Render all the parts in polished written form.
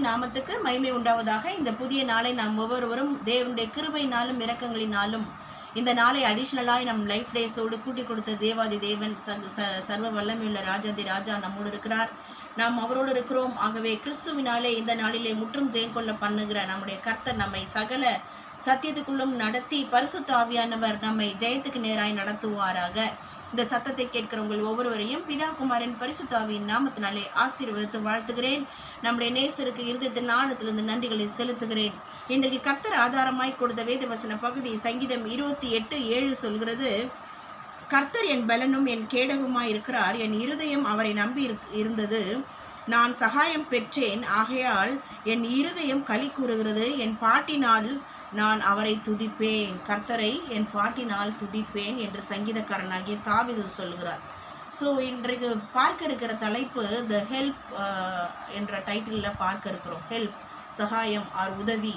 நாமத்துக்கு மகிமை உண்டாவதாக. இந்த புதிய நாளை நாம் ஒவ்வொருவரும் தேவனுடைய கிருபையினாலும் இரக்கங்களினாலும் இந்த நாளை அடிஷ்னலாய் நம் லைஃப் டேஸோடு கூட்டி கொடுத்த தேவாதி தேவன் சர்வ வல்லமையுள்ள ராஜாதி ராஜா நம்மோடு இருக்கிறார். நாம் அவரோடு இருக்கிறோம். ஆகவே கிறிஸ்துவினாலே இந்த நாளிலே முற்றும் ஜெயம் கொள்ள பண்ணுகிற நம்முடைய கர்த்தர் நம்மை சகல சத்தியத்துக்குள்ளும் நடத்தி பரிசுத்த ஆவியானவர் நம்மை ஜெயத்துக்கு நேராய் நடத்துவாராக. இந்த சத்தத்தை கேட்கிற உங்கள் ஒவ்வொருவரையும் பிதா குமாரின் பரிசுத்த ஆவியின் நாமத்தினாலே ஆசீர்வதித்து வாழ்த்துகிறேன். நம்முடைய நேசருக்கு இருதயத்தின் ஆழத்திலிருந்து நன்றிகளை செலுத்துகிறேன். இன்றைக்கு கர்த்தர் ஆதாரமாய் கொடுத்த வேதவசன பகுதி சங்கீதம் 28:7 சொல்கிறது, கர்த்தர் என் பலனும் என் கேடகமாய் இருக்கிறார், என் இருதயம் அவரை நம்பி இருந்தது, நான் சகாயம் பெற்றேன், ஆகையால் என் இருதயம் களி கூறுகிறது, என் பாட்டினால் நான் அவரை துதிப்பேன். கர்த்தரை என் பாட்டினால் துதிப்பேன் என்று சங்கீதக்காரனாகிய தாவீது சொல்கிறார். ஸோ இன்றைக்கு பார்க்க இருக்கிற தலைப்பு த ஹெல்ப் என்ற டைட்டிலில் பார்க்க இருக்கிறோம். ஹெல்ப், சகாயம் ஆர் உதவி.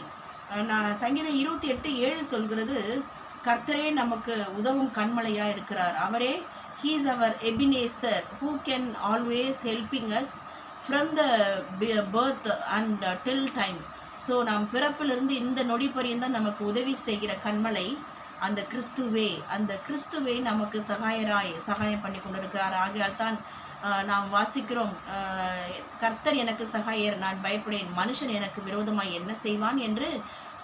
நான் சங்கீதம் 28:7 சொல்கிறது, கர்த்தரே நமக்கு உதவும் கண்மலையாக இருக்கிறார். அவரே ஹீஸ் அவர் Ebenezer who can always helping us from the birth and till time. So நாம் பிறப்பிலிருந்து இந்த நொடி பரியந்தான் நமக்கு உதவி செய்கிற கண்மலை அந்த கிறிஸ்துவே நமக்கு சகாயம் பண்ணி கொண்டிருக்கிறார். ஆகையால் தான் நாம் வாசிக்கிறோம், கர்த்தர் எனக்கு சகாயர், நான் பயப்படேன், மனுஷன் எனக்கு விரோதமாய் என்ன செய்வான் என்று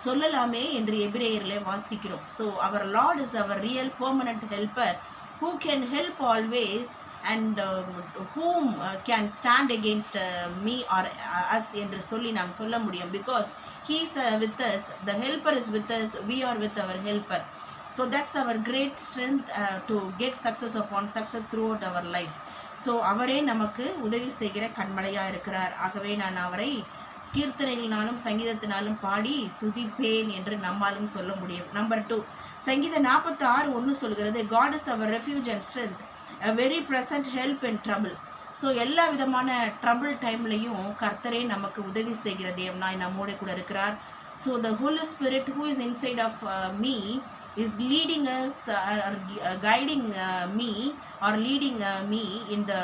சொல்லலாமே என்று எபிரேயரிலே வாசிக்கிறோம். ஸோ அவர் லார்ட் இஸ் அவர் real permanent helper who can help always and whom can stand against me or us என்று சொல்லி நாம் சொல்ல முடியும். because he is with us, the helper is with us, we are with our helper. So that's our great strength to get success upon success throughout our life. So அவரே நமக்கு உதவி செய்கிற கண்மலையாக இருக்கிறார். ஆகவே நான் அவரை கீர்த்தனைகளினாலும் சங்கீதத்தினாலும் பாடி துதிப்பேன் என்று நம்மாலும் சொல்ல முடியும். நம்பர் 2, சங்கீதம் 46:1 சொல்கிறது, God is our refuge and strength, a very present help in trouble. So எல்லா விதமான ட்ரபிள் டைம்லையும் கர்த்தரே நமக்கு உதவி செய்கிற தேவனாய் நம்மோட கூட இருக்கிறார். So the holy spirit who is inside of me is leading us guiding me or leading me in the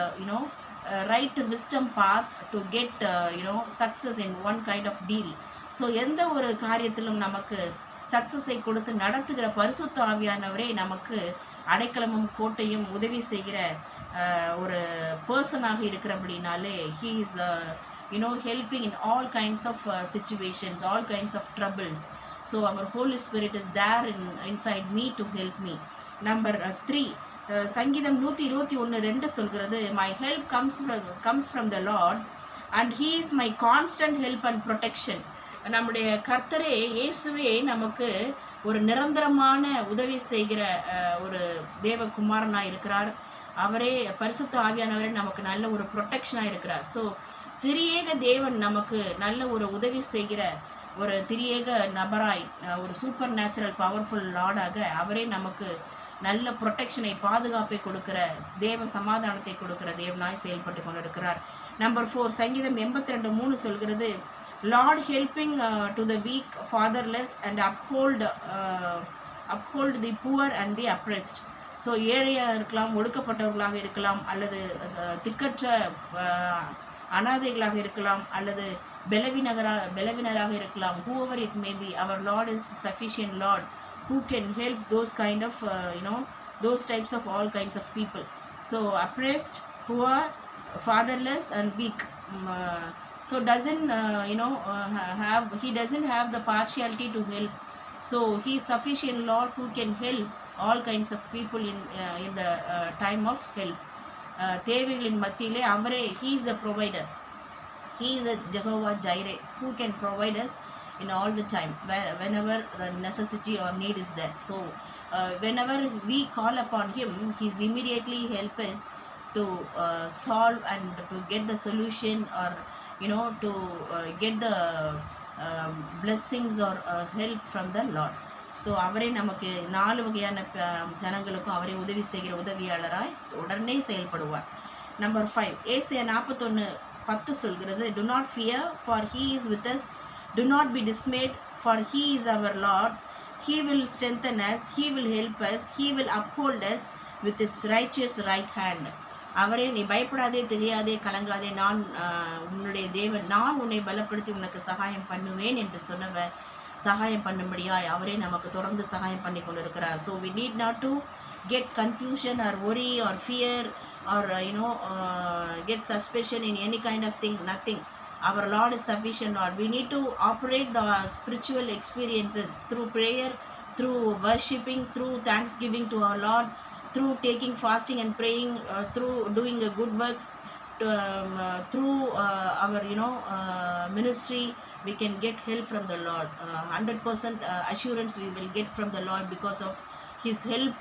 right wisdom path to get success in one kind of deal. So எந்த ஒரு காரியத்திலும் நமக்கு சக்ஸஸை கொடுத்து நடத்துகிற பரிசுத்த ஆவியானவரே நமக்கு அடைக்கலமும் கோட்டையும் உதவி செய்கிற ஒரு பர்சனாக இருக்கிறபடினாலே he is helping in all kinds of situations, all kinds of troubles. So our Holy Spirit is there inside me to help me. Number 3, சங்கீதம் 121:2 சொல்கிறது, my help comes from the Lord and he is my constant help and protection. நம்முடைய கர்த்தரே இயேசுவே நமக்கு ஒரு நிரந்தரமான உதவி செய்கிற ஒரு தேவகுமாரனாக இருக்கிறார். அவரே பரிசுத்த ஆவியானவரே நமக்கு நல்ல ஒரு ப்ரொடெக்ஷனாக இருக்கிறார். ஸோ திரியேக தேவன் நமக்கு நல்ல ஒரு உதவி செய்கிற ஒரு திரியேக நபராய், ஒரு சூப்பர் நேச்சுரல் பவர்ஃபுல் லார்டாக அவரே நமக்கு நல்ல ப்ரொடெக்ஷனை, பாதுகாப்பை கொடுக்கிற தேவ சமாதானத்தை கொடுக்கிற தேவனாய் செயல்பட்டு கொண்டிருக்கிறார். நம்பர் 4, சங்கீதம் 82:3 சொல்கிறது, Lord helping to the weak, fatherless and uphold the poor and the oppressed. So ஏழையாக இருக்கலாம், ஒடுக்கப்பட்டவர்களாக இருக்கலாம், அல்லது திக்கற்ற அனாதைகளாக இருக்கலாம், அல்லது பலவினராக இருக்கலாம். whoever it may be, our Lord is sufficient Lord who can help those kind of those types of all kinds of people. So oppressed, poor, fatherless and weak. So doesn't he doesn't have the partiality to help. So he is sufficient Lord who can help all kinds of people in the time of help. தேவைகளின் மத்தியிலே அவரே he is a provider. He is a Jehovah Jireh who can provide us in all the time whenever the necessity or need is there. So whenever we call upon him, he is immediately help us to solve and to get the solution or to get the blessings or help from the Lord. So அவரே நமக்கு 4 வகையான ஜனங்களுக்கும் அவரே உதவி செய்கிற உதவியாளராய் உடனே செயல்படுவார். Number 5, ஏசாயா 41:10 சொல்கிறது, do not fear for he is with us, do not be dismayed for he is our Lord, he will strengthen us, he will help us, he will uphold us with his righteous right hand. அவரே நீ பயப்படாதே, திகையாதே, கலங்காதே, நான் உன்னுடைய தேவன், நான் உன்னை பலப்படுத்தி உனக்கு சகாயம் பண்ணுவேன் என்று சொன்னவர் சகாயம் பண்ணும்படியாய் அவரே நமக்கு தொடர்ந்து சகாயம் பண்ணி கொண்டிருக்கிறார். So we need not to get confusion or worry or fear or get suspicion in any kind of thing. Nothing. Our Lord is sufficient, Lord. We need to operate the spiritual experiences through prayer, through worshipping, through thanksgiving to our Lord, through taking fasting and praying, through doing good works, through our ministry. We can get help from the Lord. 100% assurance we will get from the Lord because of His help.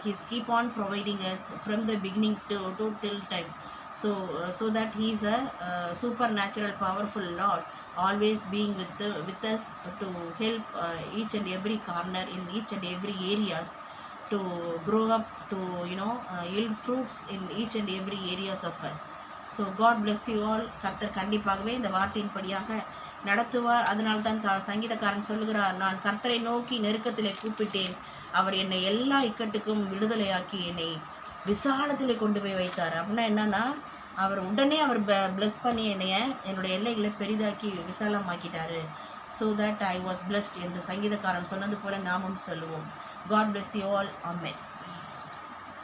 He's keep on providing us from the beginning to till time. So that He is a supernatural, powerful Lord, always being with us to help each and every corner in each and every areas to grow up, to yield fruits in each and every areas of us. So God bless you all. கர்த்தர் கண்டிப்பாகவே இந்த வார்த்தையின்படியாக நடத்துவார். அதனால்தான் சங்கீதக்காரன் சொல்லுகிறார், நான் கர்த்தரை நோக்கி நெருக்கத்திலே கூப்பிட்டேன், அவர் என்னை எல்லா இக்கட்டுக்கும் விடுதலையாக்கி என்னை விசாலத்தில் கொண்டு போய் வைத்தார். அப்படின்னா என்னன்னா, அவர் உடனே அவர் பிளஸ் பண்ணி என்னுடைய எல்லைகளை பெரிதாக்கி விசாலமாக்கிட்டாரு. So that I was blessed என்று சங்கீதக்காரன் சொன்னது போல நாமும் சொல்லுவோம். God bless you all. Amen.